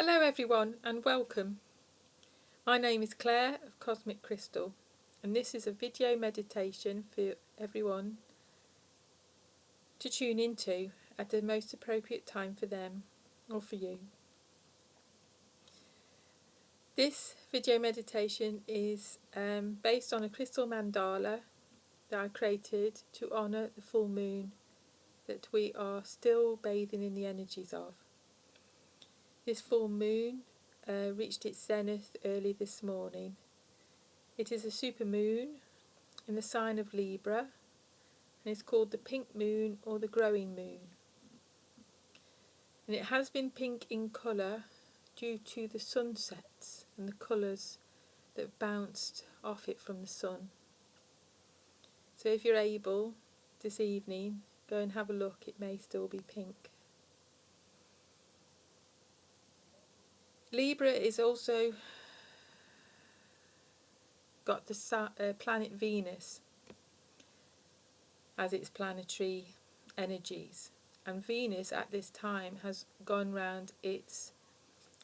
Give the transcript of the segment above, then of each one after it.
Hello everyone and welcome. My name is Claire of Cosmic Crystal and this is a video meditation for everyone to tune into at the most appropriate time for them or for you. This video meditation is based on a crystal mandala that I created to honour the full moon that we are still bathing in the energies of. This full moon reached its zenith early this morning. It is a supermoon in the sign of Libra and it's called the pink moon or the growing moon. And it has been pink in colour due to the sunsets and the colours that bounced off it from the sun. So if you're able this evening, go and have a look, it may still be pink. Libra is also got the planet Venus as its planetary energies, and Venus at this time has gone round its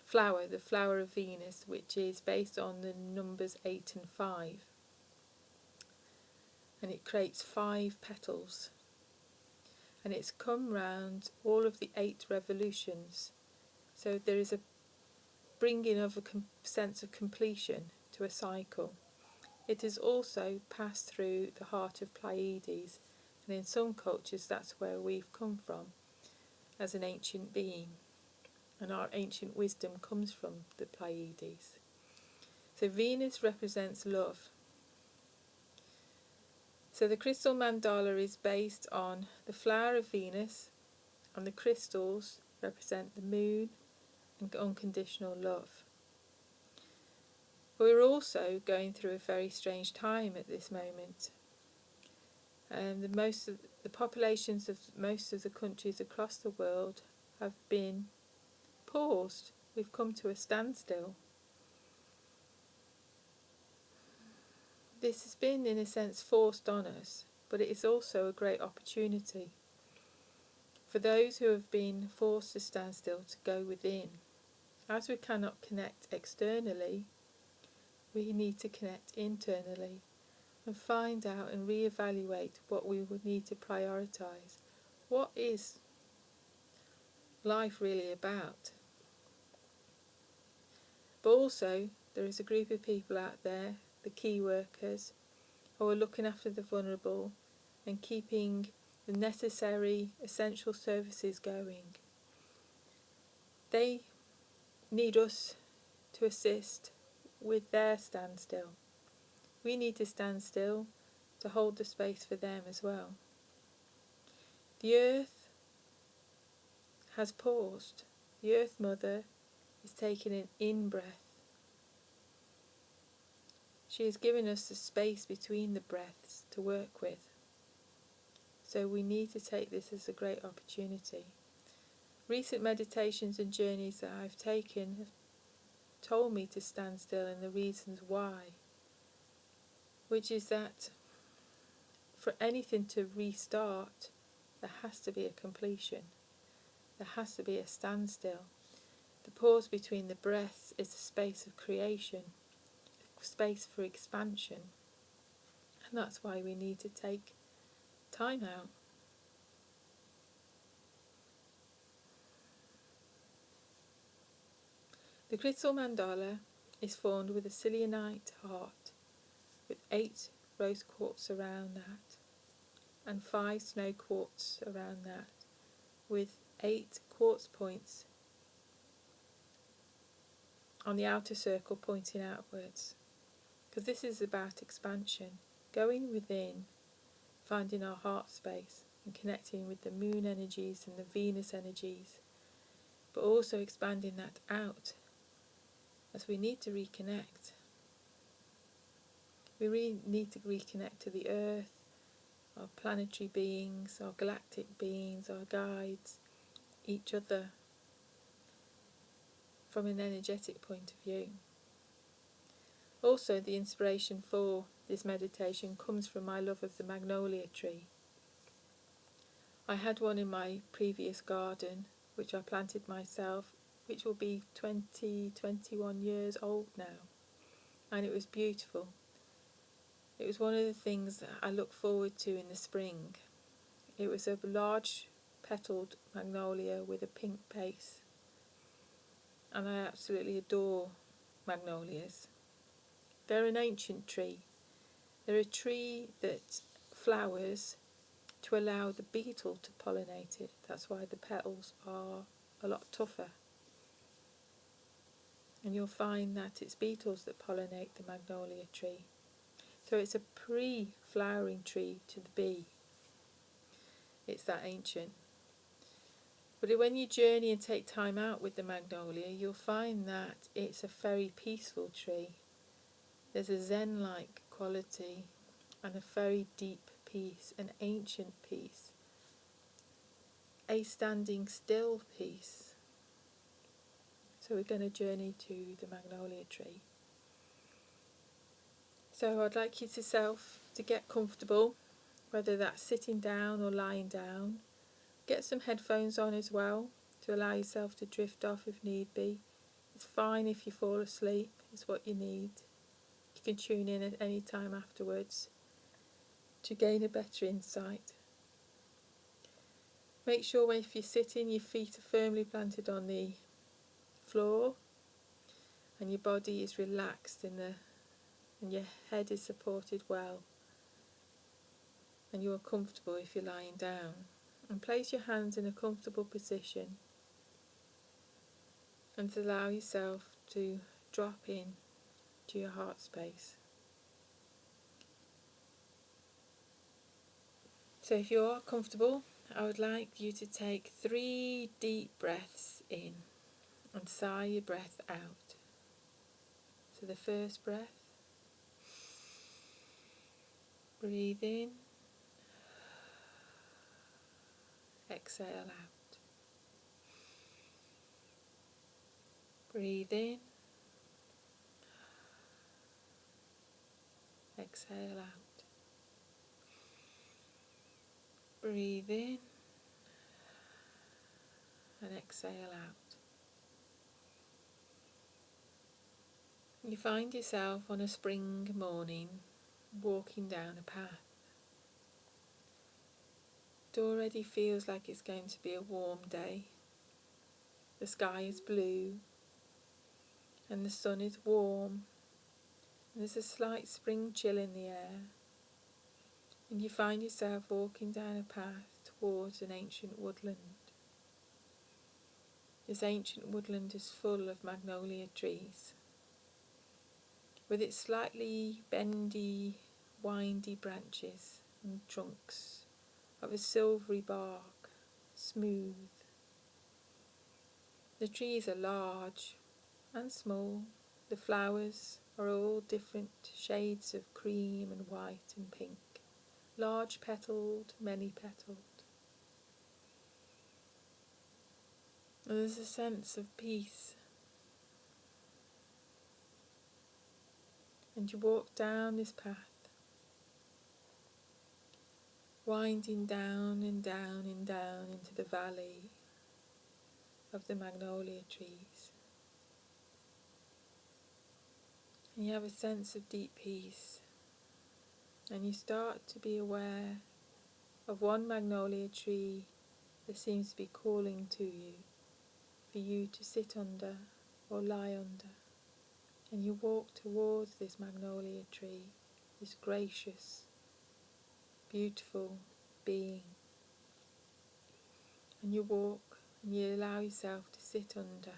flower, the flower of Venus, which is based on the numbers 8 and 5, and it creates 5 petals, and it's come round all of the 8 revolutions, so there is a bringing of a sense of completion to a cycle. It has also passed through the heart of Pleiades, and in some cultures that's where we've come from as an ancient being, and our ancient wisdom comes from the Pleiades. So Venus represents love. So the crystal mandala is based on the flower of Venus, and the crystals represent the moon and unconditional love. We're also going through a very strange time at this moment. The populations of most of the countries across the world have been paused. We've come to a standstill. This has been, in a sense, forced on us, but it is also a great opportunity for those who have been forced to stand still to go within. As we cannot connect externally, we need to connect internally and find out and reevaluate what we would need to prioritise. What is life really about? But also, there is a group of people out there, the key workers, who are looking after the vulnerable and keeping the necessary essential services going. They need us to assist with their standstill. We need to stand still to hold the space for them as well. The earth has paused. The Earth Mother is taking an in-breath. She has given us the space between the breaths to work with. So we need to take this as a great opportunity. Recent meditations and journeys that I've taken have told me to stand still, and the reasons why, which is that for anything to restart, there has to be a completion. There has to be a standstill. The pause between the breaths is a space of creation, a space for expansion, and that's why we need to take time out. The crystal mandala is formed with a selenite heart with 8 rose quartz around that and 5 snow quartz around that, with 8 quartz points on the outer circle pointing outwards, because this is about expansion, going within, finding our heart space and connecting with the moon energies and the Venus energies, but also expanding that out as we need to reconnect. We really need to reconnect to the earth, our planetary beings, our galactic beings, our guides, each other, from an energetic point of view. Also, the inspiration for this meditation comes from my love of the magnolia tree. I had one in my previous garden, which I planted myself which will be 21 years old now, and it was beautiful. It was one of the things that I look forward to in the spring. It was a large petalled magnolia with a pink base, and I absolutely adore magnolias. They're an ancient tree. They're a tree that flowers to allow the beetle to pollinate it. That's why the petals are a lot tougher. And you'll find that it's beetles that pollinate the magnolia tree. So it's a pre-flowering tree to the bee. It's that ancient. But when you journey and take time out with the magnolia, you'll find that it's a very peaceful tree. There's a zen-like quality and a very deep peace, an ancient peace, a standing still peace. So we're going to journey to the magnolia tree. So I'd like you to get comfortable, whether that's sitting down or lying down. Get some headphones on as well to allow yourself to drift off if need be. It's fine if you fall asleep, it's what you need. You can tune in at any time afterwards to gain a better insight. Make sure if you're sitting, your feet are firmly planted on the floor and your body is relaxed and your head is supported well, and you are comfortable if you're lying down. And place your hands in a comfortable position and allow yourself to drop in to your heart space. So if you are comfortable, I would like you to take 3 deep breaths in and sigh your breath out. So the first breath, breathe in, exhale out. Breathe in, exhale out. Breathe in and exhale out. You find yourself on a spring morning walking down a path. It already feels like it's going to be a warm day. The sky is blue and the sun is warm. And there's a slight spring chill in the air. And you find yourself walking down a path towards an ancient woodland. This ancient woodland is full of magnolia trees, with its slightly bendy, windy branches and trunks of a silvery bark, smooth. The trees are large and small. The flowers are all different shades of cream and white and pink, large petalled, many petalled. And there's a sense of peace. And you walk down this path, winding down and down and down into the valley of the magnolia trees. And you have a sense of deep peace. And you start to be aware of one magnolia tree that seems to be calling to you, for you to sit under or lie under. And you walk towards this magnolia tree, this gracious, beautiful being. And you walk and you allow yourself to sit under.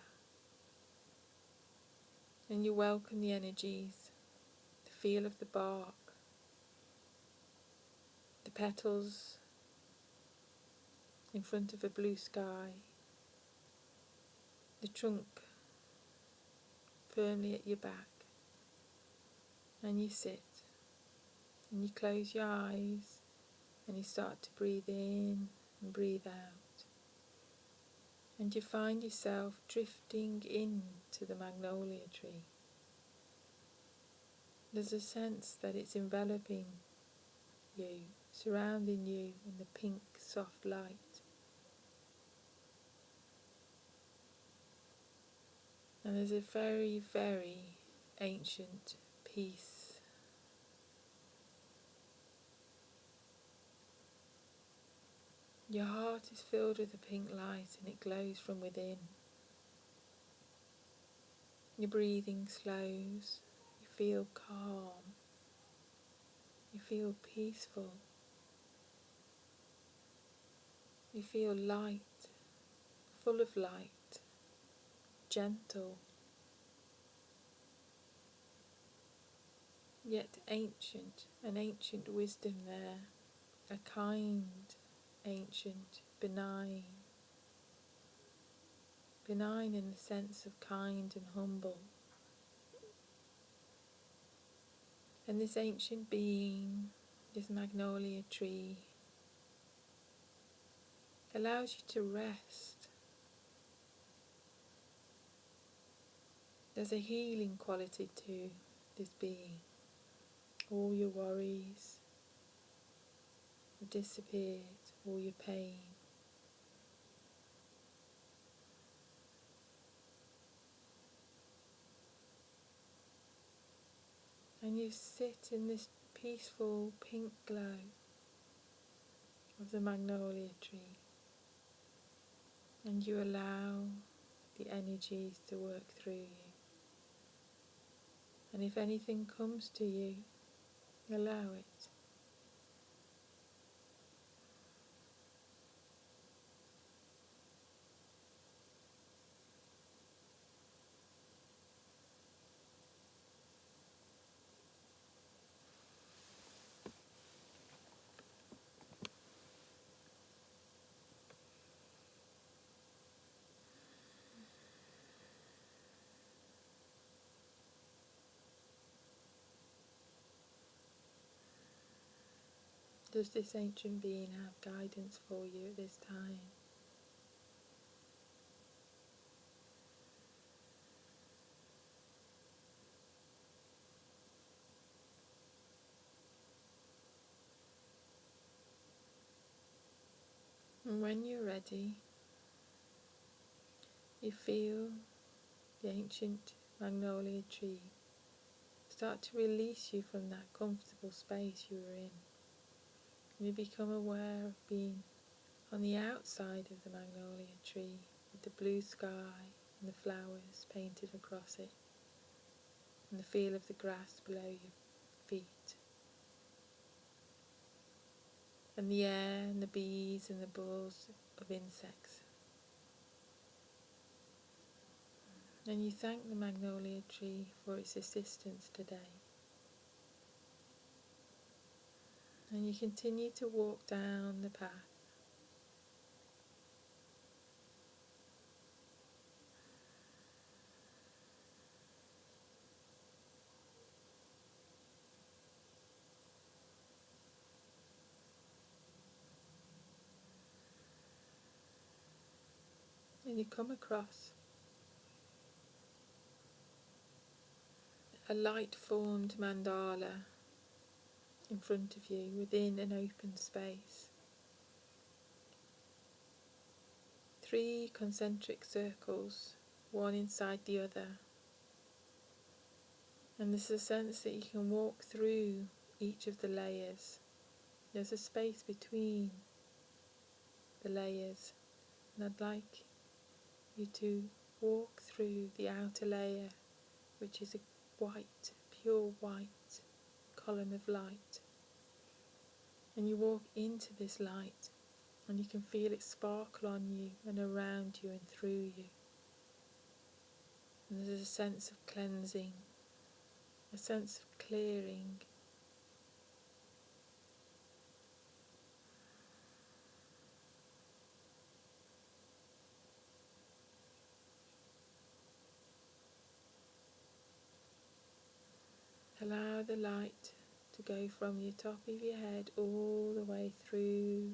And you welcome the energies, the feel of the bark, the petals in front of a blue sky, the trunk firmly at your back. And you sit and you close your eyes and you start to breathe in and breathe out. And you find yourself drifting into the magnolia tree. There's a sense that it's enveloping you, surrounding you in the pink soft light. And there's a very, very ancient peace. Your heart is filled with a pink light and it glows from within. Your breathing slows, you feel calm, you feel peaceful, you feel light, full of light, gentle, yet ancient, an ancient wisdom there, a kind, ancient, benign in the sense of kind and humble. And this ancient being, this magnolia tree, allows you to rest. There's a healing quality to this being. All your worries have disappeared, all your pain. And you sit in this peaceful pink glow of the magnolia tree, and you allow the energies to work through you. And if anything comes to you, allow it. Does this ancient being have guidance for you at this time? And when you're ready, you feel the ancient magnolia tree start to release you from that comfortable space you were in. And you become aware of being on the outside of the magnolia tree with the blue sky and the flowers painted across it, and the feel of the grass below your feet, and the air and the bees and the buzz of insects. And you thank the magnolia tree for its assistance today. And you continue to walk down the path. And you come across a light-formed mandala in front of you within an open space. 3 concentric circles, one inside the other. And there's a sense that you can walk through each of the layers. There's a space between the layers, and I'd like you to walk through the outer layer, which is a white, pure white column of light. And you walk into this light, and you can feel it sparkle on you and around you and through you. And there's a sense of cleansing, a sense of clearing. Allow the light to go from the top of your head all the way through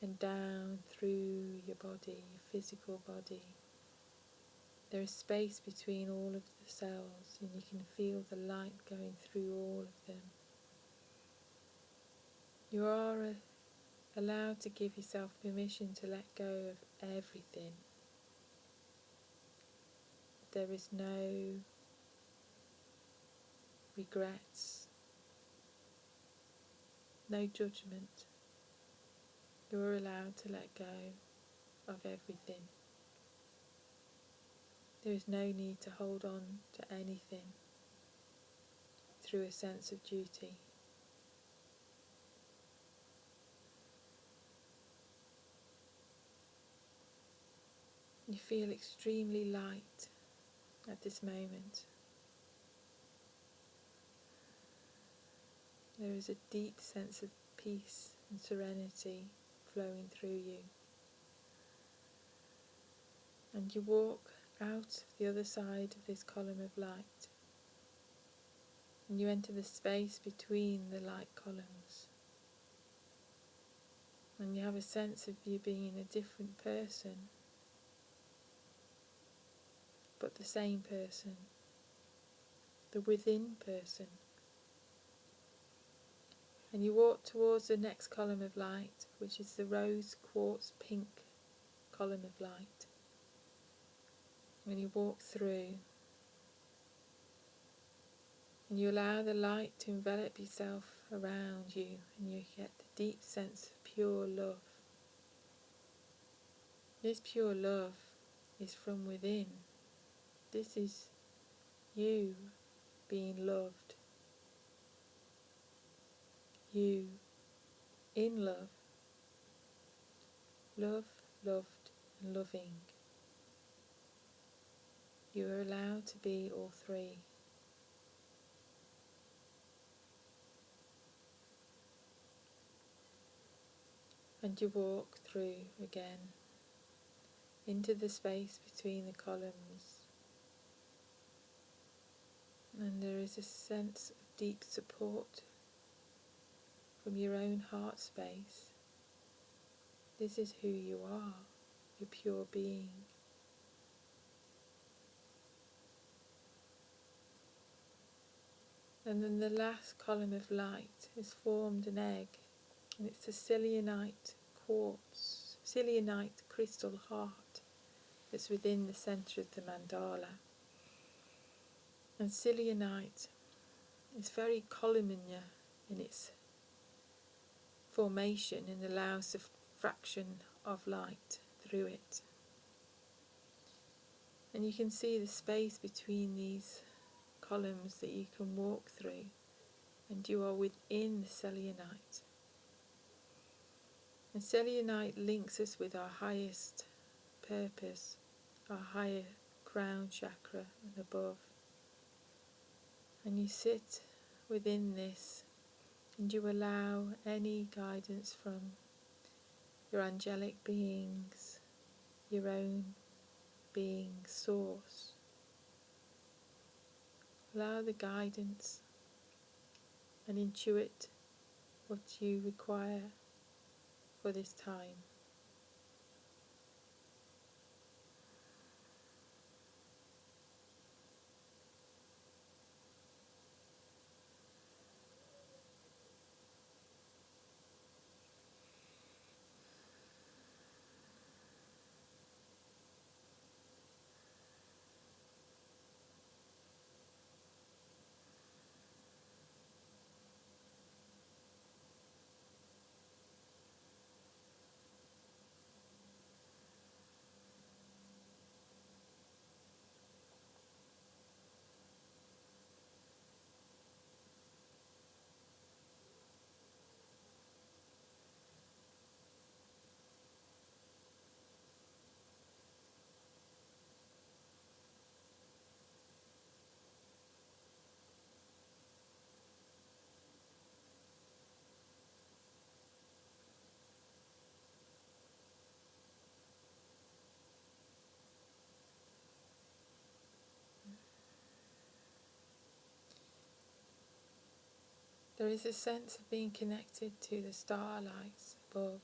and down through your body, your physical body. There is space between all of the cells, and you can feel the light going through all of them. You are allowed to give yourself permission to let go of everything. there is no regrets, no judgment. You're allowed to let go of everything. There is no need to hold on to anything through a sense of duty. You feel extremely light at this moment. There is a deep sense of peace and serenity flowing through you. And you walk out the other side of this column of light, and you enter the space between the light columns, and you have a sense of you being a different person, but the same person, the within person. And you walk towards the next column of light, which is the rose quartz pink column of light. And you walk through, and you allow the light to envelop yourself around you, and you get the deep sense of pure love. This pure love is from within. This is you being loved. You in love. Love, loved and loving. You are allowed to be all three. And you walk through again into the space between the columns. And there is a sense of deep support from your own heart space. This is who you are, your pure being. And then the last column of light has formed an egg, and it's the selenite quartz, selenite crystal heart that's within the centre of the mandala. And selenite is very columnar in its formation and allows a fraction of light through it. And you can see the space between these columns that you can walk through, and you are within the selenite. And selenite links us with our highest purpose, our higher crown chakra and above. And you sit within this, and you allow any guidance from your angelic beings, your own being source. Allow the guidance and intuit what you require for this time. There is a sense of being connected to the starlights above,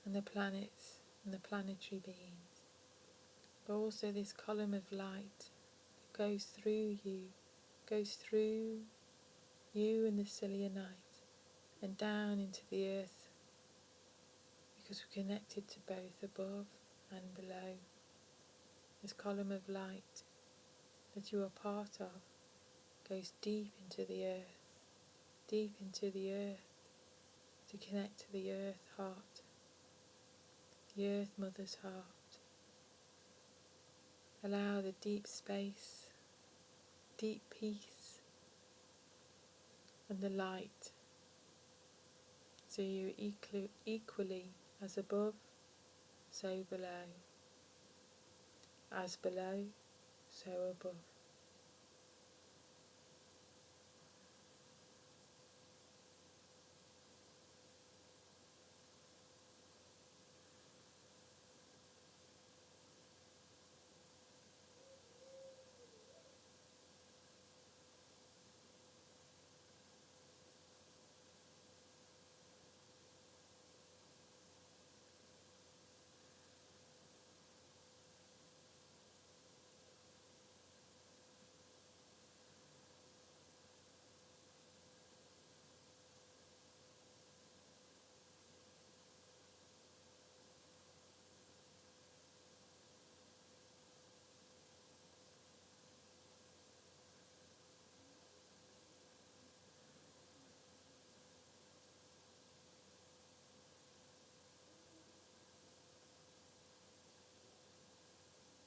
and the planets and the planetary beings, but also this column of light that goes through you and the selenite, and down into the earth, because we're connected to both above and below. This column of light that you are part of goes deep into the earth to connect to the earth heart, the earth mother's heart. Allow the deep space, deep peace and the light, so you're equally as above, so below, as below, so above.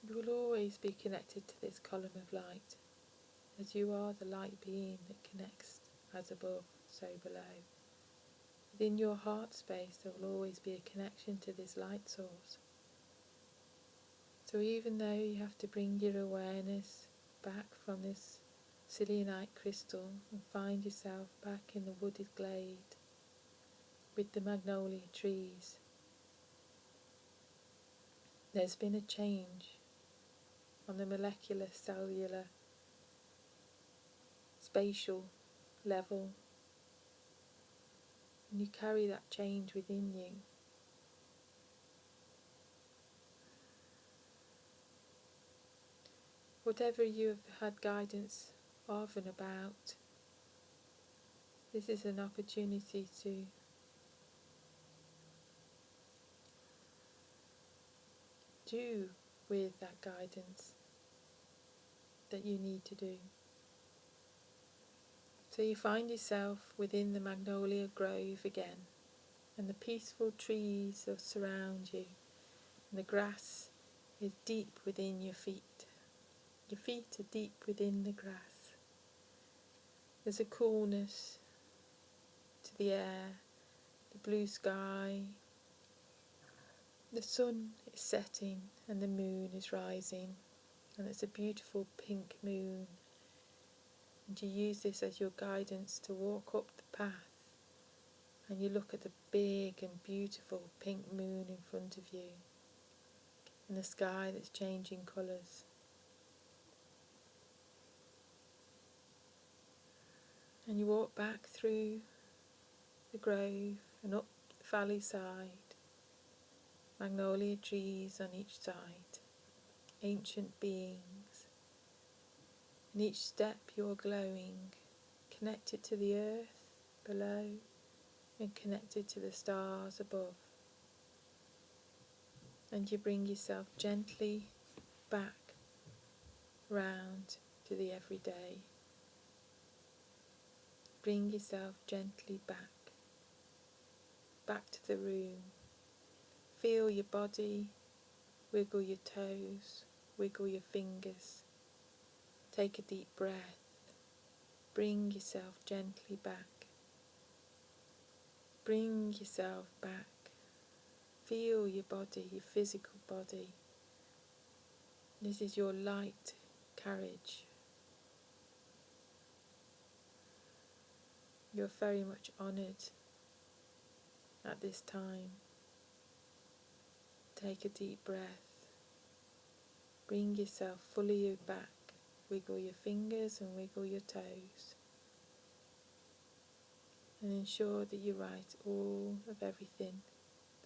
You will always be connected to this column of light, as you are the light being that connects as above, so below. Within your heart space there will always be a connection to this light source. So even though you have to bring your awareness back from this selenite crystal and find yourself back in the wooded glade with the magnolia trees, there's been a change on the molecular, cellular, spatial level, and you carry that change within you. Whatever you have had guidance of and about, this is an opportunity to do with that guidance that you need to do. So you find yourself within the magnolia grove again, and the peaceful trees that surround you, and the grass is deep within your feet. Your feet are deep within the grass. There's a coolness to the air, the blue sky. The sun is setting and the moon is rising, and it's a beautiful pink moon. And you use this as your guidance to walk up the path, and you look at the big and beautiful pink moon in front of you, and the sky that's changing colours. And you walk back through the grove and up the valley side, magnolia trees on each side, ancient beings. In each step you are glowing, connected to the earth below and connected to the stars above. And you bring yourself gently back round to the everyday. Bring yourself gently back to the room. Feel your body, wiggle your toes, wiggle your fingers. Take a deep breath. Bring yourself gently back. Bring yourself back. Feel your body, your physical body. This is your light carriage. You're very much honoured at this time. Take a deep breath. Bring yourself fully back. Wiggle your fingers and wiggle your toes. And ensure that you write all of everything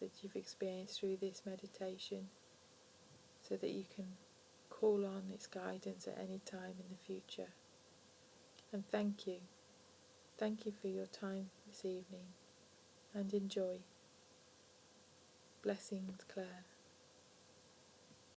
that you've experienced through this meditation, so that you can call on its guidance at any time in the future. And thank you. Thank you for your time this evening, and enjoy. Blessings, Claire.